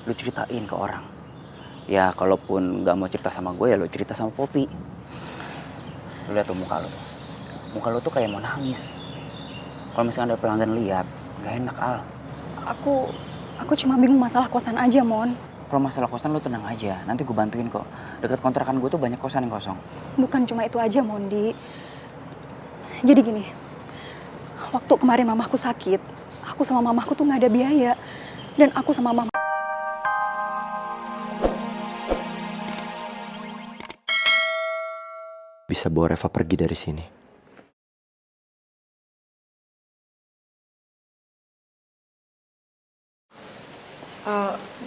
lu ceritain ke orang. Ya kalaupun gak mau cerita sama gue ya lu cerita sama Poppy. Lu lihat tuh muka lu tuh. Muka lu tuh kayak mau nangis. Kalau misalnya ada pelanggan lihat, gak enak Al. Aku cuma bingung masalah kosan aja, Mon. Kalau masalah kosan lu tenang aja, nanti gue bantuin kok. Dekat kontrakan gue tuh banyak kosan yang kosong. Bukan cuma itu aja, Mondi. Jadi gini, waktu kemarin mamaku sakit, aku sama mamaku tuh nggak ada biaya. Dan aku sama mama... Bisa bawa Reva pergi dari sini.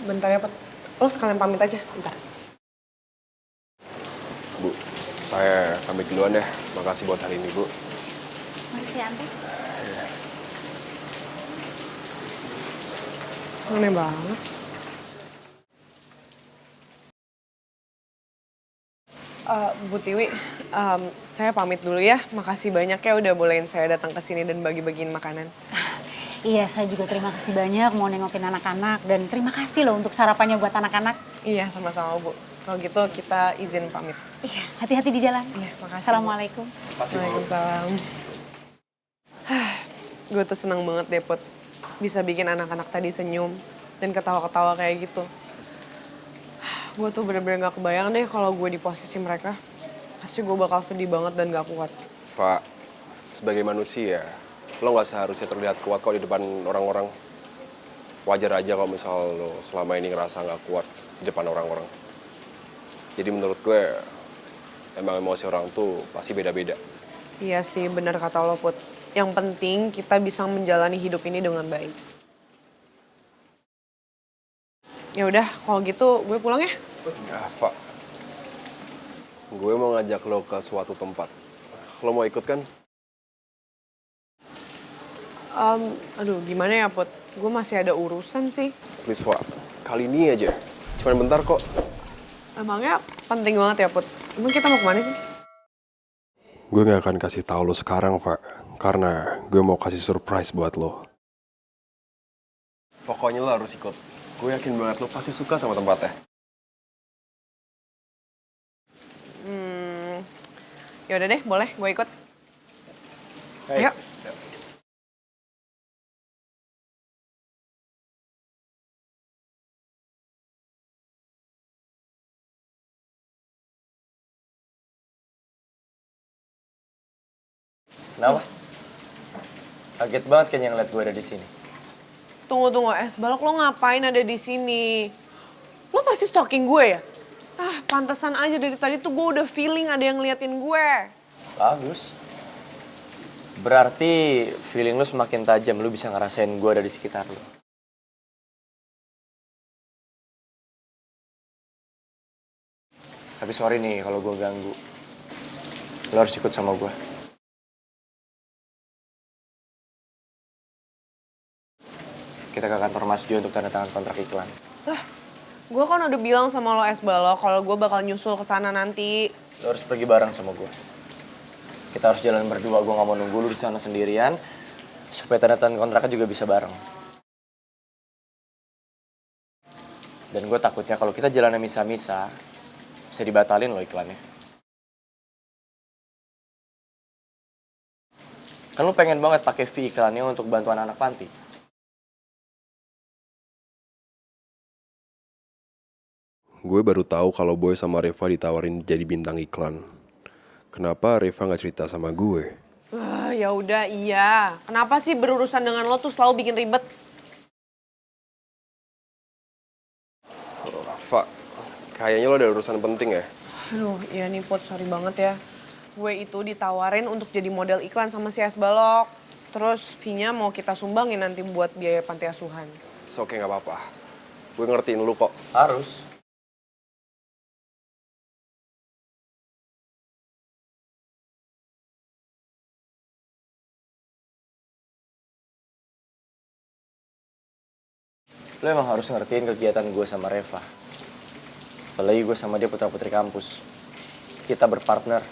Bentar ya, Pat. Lo sekalian pamit aja, bentar. Bu, saya pamit duluan ya. Makasih buat hari ini, Bu. Makasih ya, Ante. Aneh banget. Bu Tiwi, saya pamit dulu ya. Makasih banyak ya udah bolehin saya datang ke sini dan bagi-bagiin makanan. Iya, saya juga terima kasih banyak mau nengokin anak-anak. Dan terima kasih loh untuk sarapannya buat anak-anak. Iya, sama-sama, Bu. Kalau gitu kita izin pamit. Iya, hati-hati di jalan. Iya, makasih, Bu. Assalamualaikum. Waalaikumsalam. Gue tuh seneng banget deh, Put. Bisa bikin anak-anak tadi senyum dan ketawa-ketawa kayak gitu. Gue tuh bener-bener gak kebayang deh kalau gue di posisi mereka. Pasti gue bakal sedih banget dan gak kuat. Pak, sebagai manusia, lo gak seharusnya terlihat kuat kok di depan orang-orang. Wajar aja kalau misal lo selama ini ngerasa gak kuat di depan orang-orang. Jadi menurut gue, emang emosi orang tuh pasti beda-beda. Iya sih, bener kata lo, Put. Yang penting kita bisa menjalani hidup ini dengan baik. Ya udah, kalau gitu gue pulang ya. Ya, Pak. Gue mau ngajak lo ke suatu tempat. Lo mau ikut kan? Aduh, gimana ya, Put? Gue masih ada urusan sih. Please, Pak. Kali ini aja. Cuman bentar kok. Emangnya penting banget ya, Put? Emang kita mau kemana sih? Gue gak akan kasih tahu lo sekarang, Pak. Karena gue mau kasih surprise buat lo. Pokoknya lo harus ikut. Gue yakin banget lo pasti suka sama tempatnya. Ya udah deh, boleh. Gue ikut. Hey. Ayo. Kenapa? Kaget banget kayaknya ngeliat gue ada di sini. Tunggu, es balok, lo ngapain ada di sini? Lo pasti stalking gue ya? Ah, pantesan aja dari tadi tuh gue udah feeling ada yang ngeliatin gue. Bagus. Berarti feeling lu semakin tajam, lu bisa ngerasain gue ada di sekitar lu. Tapi sorry nih kalau gue ganggu. Lu harus ikut sama gue. Kita ke kantor Mas Jo untuk tanda tangan kontrak iklan. Lah, gue kan udah bilang sama lo es balok kalau gue bakal nyusul ke sana nanti. Lu harus pergi bareng sama gue. Kita harus jalan berdua, gue gak mau nunggu lu di sana sendirian. Supaya tanda tangan kontraknya juga bisa bareng. Dan gue takutnya kalau kita jalannya misa-misa, bisa dibatalin loh iklannya. Kan lu pengen banget pakai fee iklannya untuk bantuan anak panti. Gue baru tahu kalau Boy sama Reva ditawarin jadi bintang iklan. Kenapa Reva nggak cerita sama gue? Ya udah, iya. Kenapa sih berurusan dengan lo tuh selalu bikin ribet? Rafa, kayaknya lo ada urusan penting ya? Aduh, iya nih Put, sorry banget ya. Gue itu ditawarin untuk jadi model iklan sama si es balok. Terus fee-nya mau kita sumbangin nanti buat biaya panti asuhan. Oke, nggak apa-apa. Gue ngertiin lu kok. Harus. Lo emang harus ngertiin kegiatan gue sama Reva. Apalagi gue sama dia putra-putri kampus. Kita berpartner.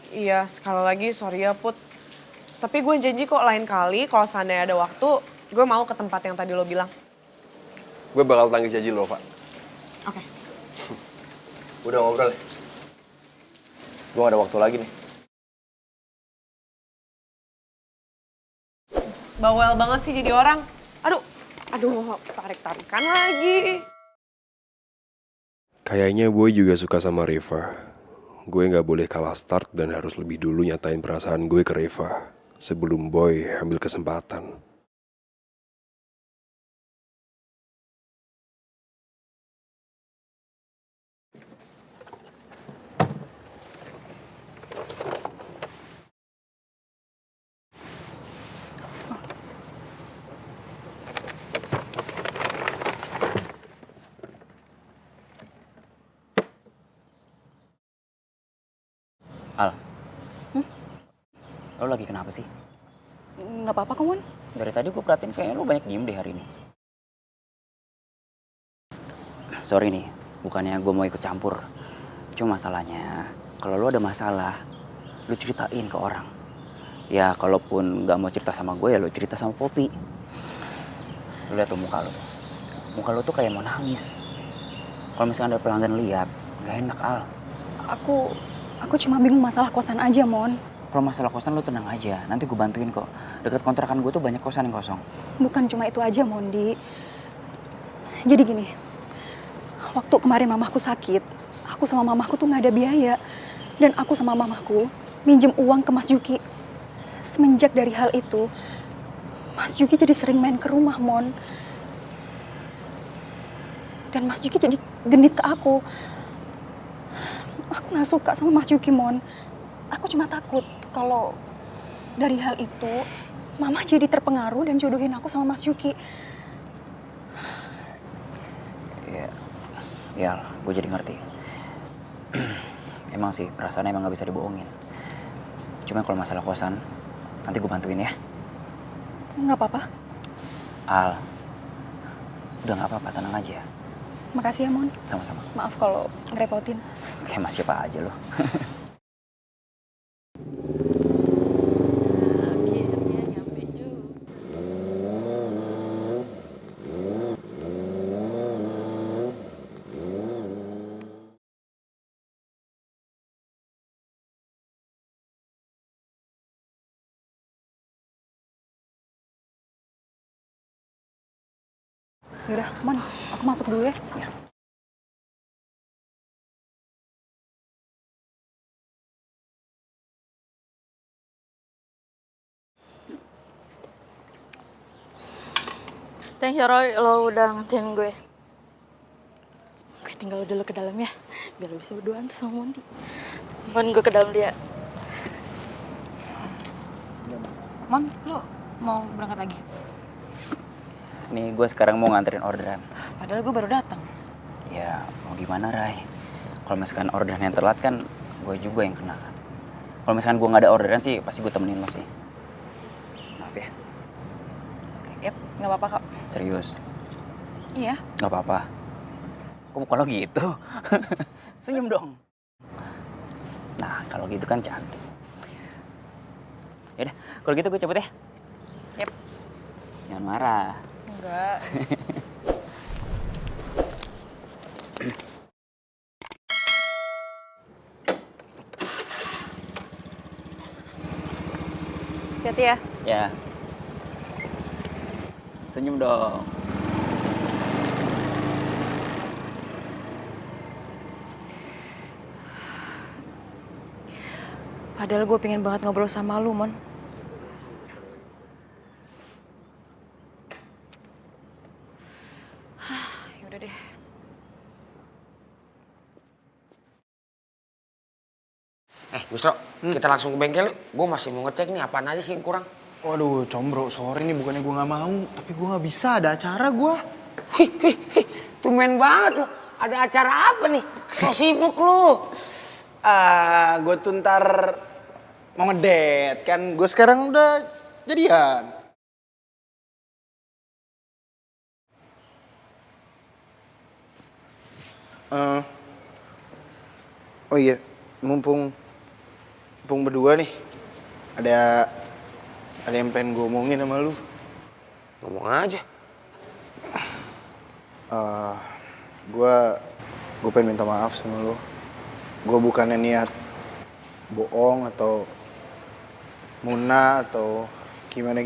Iya, sekali lagi sorry ya Put. Tapi gue janji kok lain kali kalau seandainya ada waktu, gue mau ke tempat yang tadi lo bilang. Gue bakal tagih janji lo, Pak. Oke. Udah ngobrol ya? Gue gak ada waktu lagi nih. Bawel banget sih jadi orang. Aduh, tarik-tarikan lagi. Kayaknya Boy juga suka sama Reva. Gue nggak boleh kalah start dan harus lebih dulu nyatain perasaan gue ke Reva sebelum Boy ambil kesempatan. Al, lo lagi kenapa sih? Nggak apa-apa kok, Mon. Dari tadi gue perhatiin kayaknya lo banyak diem deh hari ini. Sorry nih, bukannya gue mau ikut campur. Cuma masalahnya, kalau lo ada masalah, lo ceritain ke orang. Ya, kalaupun nggak mau cerita sama gue, ya lo cerita sama Poppy. Lo liat tuh muka lo. Muka lo tuh kayak mau nangis. Kalau misalnya ada pelanggan lihat, nggak enak, Al. Aku cuma bingung masalah kosan aja, Mon. Kalau masalah kosan lo tenang aja, nanti gue bantuin kok. Dekat kontrakan gue tuh banyak kosan yang kosong. Bukan cuma itu aja, Mondi. Jadi gini, waktu kemarin mamahku sakit, aku sama mamahku tuh nggak ada biaya. Dan aku sama mamahku minjem uang ke Mas Yuki. Semenjak dari hal itu, Mas Yuki jadi sering main ke rumah, Mon. Dan Mas Yuki jadi genit ke aku. Aku nggak suka sama Mas Yuki, Mon. Aku cuma takut kalau dari hal itu Mama jadi terpengaruh dan jodohin aku sama Mas Yuki. Ya, gue jadi ngerti. Emang sih, perasaan emang gak bisa dibohongin. Cuma kalau masalah kosan, nanti gue bantuin ya. Nggak apa-apa. Al, udah gak apa-apa, tenang aja. Makasih ya, Mon. Sama-sama. Maaf kalau ngerepotin. Kayak mas siapa aja lo. Yaudah, Mon. Aku masuk dulu ya. Ya. Thanks ya Roy, lo udah nganterin gue. Gue tinggal dulu ke dalam ya, biar lo bisa berduaan tuh sama Mondi. Mon, gue ke dalam dia. Mon, lu mau berangkat lagi? Nih gue sekarang mau nganterin orderan. Padahal gue baru datang. Ya, mau gimana, Ray? Kalau misalkan orderan yang telat kan, gue juga yang kena. Kalau misalkan gue nggak ada orderan sih, pasti gue temenin lo sih. Maaf ya. Yap, nggak apa-apa kok. Serius. Iya. Nggak apa-apa. Kok muka lo gitu? Senyum dong. Nah, kalau gitu kan cantik. Yaudah, kalau gitu gue cabut ya. Yap. Jangan marah. Enggak. Hati-hati ya. Ya. Senyum dong. Padahal gue pengen banget ngobrol sama lu, Mon. Yaudah deh. Bustro, kita langsung ke bengkel yuk. Gue masih mau ngecek nih apaan aja sih yang kurang. Waduh, Combro, sorry nih bukannya gue gak mau. Tapi gue gak bisa, ada acara gue. Wih, tumben banget lo. Ada acara apa nih? Kok sibuk lu? Gue tuh ntar mau ngedate, kan gue sekarang udah jadian. Oh iya, mumpung berdua nih, ada yang pengen gue omongin sama lu. Ngomong aja. Eh, gue pengen minta maaf sama lo. Gue bukannya niat bohong atau muna atau gimana.